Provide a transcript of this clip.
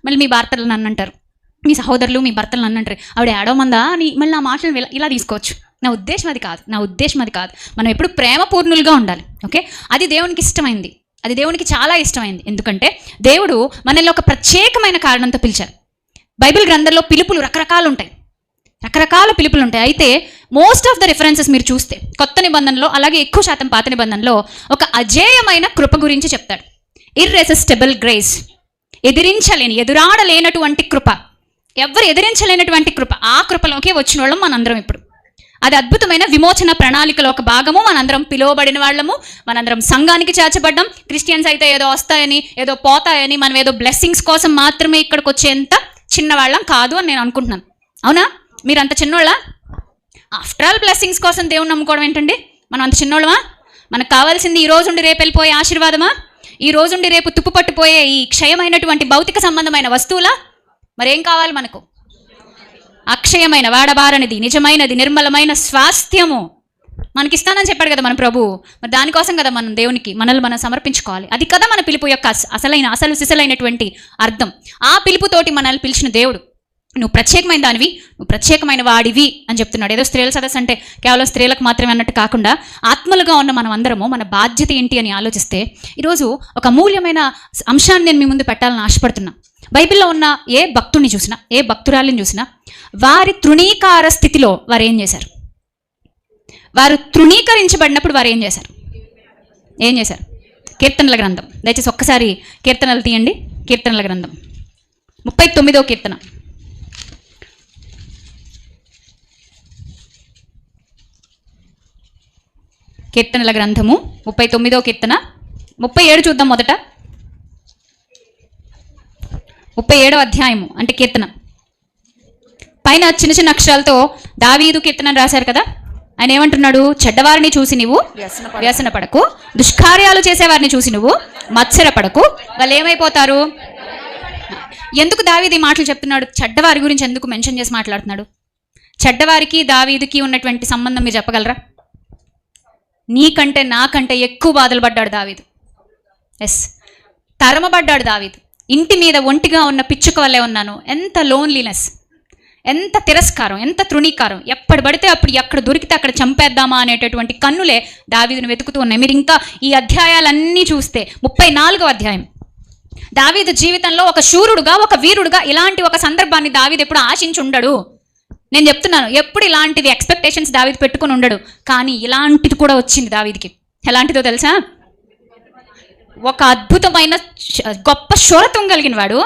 మళ్ళీ మీ భర్తలు నన్ను అంటారు, మీ సహోదరులు మీ భర్తలు నన్ను అంటారు, ఆవిడ ఏడవమందా అని మళ్ళీ నా మాటలు ఇలా తీసుకోవచ్చు. నా ఉద్దేశం అది కాదు. మనం ఎప్పుడు ప్రేమపూర్ణులుగా ఉండాలి. ఓకే, అది దేవునికి ఇష్టమైంది, అది దేవునికి చాలా ఇష్టమైంది. ఎందుకంటే దేవుడు మనల్ని ఒక ప్రత్యేకమైన కారణంతో పిలిచారు. బైబిల్ గ్రంథంలో పిలుపులు రకరకాలు ఉంటాయి. అయితే మోస్ట్ ఆఫ్ ద రిఫరెన్సెస్ మీరు చూస్తే కొత్త నిబంధనలో, అలాగే ఎక్కువ శాతం పాత నిబంధనలో ఒక అజేయమైన కృప గురించి చెప్తాడు. ఇర్రెసిస్టిబుల్ గ్రేస్, ఎదురాడలేనటువంటి కృప, ఎవరు ఎదిరించలేనటువంటి కృప. ఆ కృపలోకి వచ్చిన వాళ్ళం మనందరం ఇప్పుడు. అది అద్భుతమైన విమోచన ప్రణాళికలో ఒక భాగము. మనందరం పిలువబడిన వాళ్ళము, మనందరం సంఘానికి చేర్చబడ్డం. క్రిస్టియన్స్ అయితే ఏదో వస్తాయని, ఏదో పోతాయని, మనం ఏదో బ్లెస్సింగ్స్ కోసం మాత్రమే ఇక్కడికి వచ్చేంత చిన్నవాళ్ళం కాదు అని నేను అనుకుంటున్నాను. అవునా? మీరు అంత చిన్నోళ్ళ? ఆఫ్టర్ ఆల్ బ్లెస్సింగ్స్ కోసం దేవుని నమ్ముకోవడం ఏంటండి? మనం అంత చిన్నోళ్ళమా? మనకు కావాల్సింది ఈ రోజుండి రేపు వెళ్ళిపోయే ఆశీర్వాదమా? ఈ రోజుండి రేపు తుప్పు పట్టిపోయే ఈ క్షయమైనటువంటి భౌతిక సంబంధమైన వస్తువులా? మరేం కావాలి మనకు? అక్షయమైన, వాడబారనిది, నిజమైనది, నిర్మలమైన స్వాస్థ్యము మనకిస్తానని చెప్పాడు కదా మన ప్రభు. మరి దానికోసం కదా మనం దేవునికి మనల్ని మనం సమర్పించుకోవాలి. అది కదా మన పిలుపు యొక్క అసలు సిసలైనటువంటి అర్థం. ఆ పిలుపుతోటి మనల్ని పిలిచిన దేవుడు, నువ్వు ప్రత్యేకమైన దానివి, నువ్వు ప్రత్యేకమైన వాడివి అని చెప్తున్నాడు. ఏదో స్త్రీల సదస్సు అంటే కేవలం స్త్రీలకు మాత్రమే అన్నట్టు కాకుండా ఆత్మలుగా ఉన్న మనం అందరము మన బాధ్యత ఏంటి అని ఆలోచిస్తే ఈరోజు ఒక అమూల్యమైన అంశాన్ని నేను మీ ముందు పెట్టాలని ఆశపడుతున్నా. బైబిల్లో ఉన్న ఏ భక్తుడిని చూసినా, ఏ భక్తురాలిని చూసినా, వారి తృణీకార స్థితిలో వారు ఏం చేశారు? వారు తృణీకరించబడినప్పుడు వారు ఏం చేశారు? కీర్తనల గ్రంథం, దయచేసి ఒక్కసారి కీర్తనలు తీయండి. కీర్తనల గ్రంథం 39వ కీర్తన. కీర్తనల గ్రంథము 39వ కీర్తన 37 చూద్దాం. మొదట 37వ అధ్యాయము అంటే కీర్తన పైన చిన్న చిన్న అక్షరాలతో దావీదు కీర్తన రాశారు కదా. ఆయన ఏమంటున్నాడు? చెడ్డవారిని చూసి నువ్వు వ్యసనపడకు, దుష్కార్యాలు చేసేవారిని చూసి నువ్వు మత్సరపడకు, వాళ్ళు ఏమైపోతారు? ఎందుకు దావీదు ఈ మాటలు చెప్తున్నాడు? చెడ్డవారి గురించి ఎందుకు మెన్షన్ చేసి మాట్లాడుతున్నాడు? చెడ్డవారికి దావీదుకి ఉన్నటువంటి సంబంధం మీరు చెప్పగలరా? నీకంటే నాకంటే ఎక్కువ బాధలు పడ్డాడు దావీదు. తరమబడ్డాడు దావీదు. ఇంటి మీద ఒంటిగా ఉన్న పిచ్చుక వల్లే ఉన్నాను. ఎంత లోన్లీనెస్, ఎంత తిరస్కారం, ఎంత తృణీకారం. ఎప్పుడు పడితే అప్పుడు ఎక్కడ దొరికితే అక్కడ చంపేద్దామా అనేటటువంటి కన్నులే దావీదును వెతుకుతూ ఉన్నాయి. మీరు ఇంకా ఈ అధ్యాయాలన్నీ చూస్తే 34వ అధ్యాయం, దావీదు జీవితంలో ఒక శూరుడుగా, ఒక వీరుడుగా ఇలాంటి ఒక సందర్భాన్ని దావీదు ఎప్పుడు ఆశించి ఉండడు. నేను చెప్తున్నాను, ఎప్పుడు ఇలాంటిది ఎక్స్పెక్టేషన్స్ దావీదు పెట్టుకుని ఉండడు. కానీ ఇలాంటిది కూడా వచ్చింది దావీదుకి. ఎలాంటిదో తెలుసా? ఒక అద్భుతమైన గొప్ప శూరత్వం కలిగిన వాడు.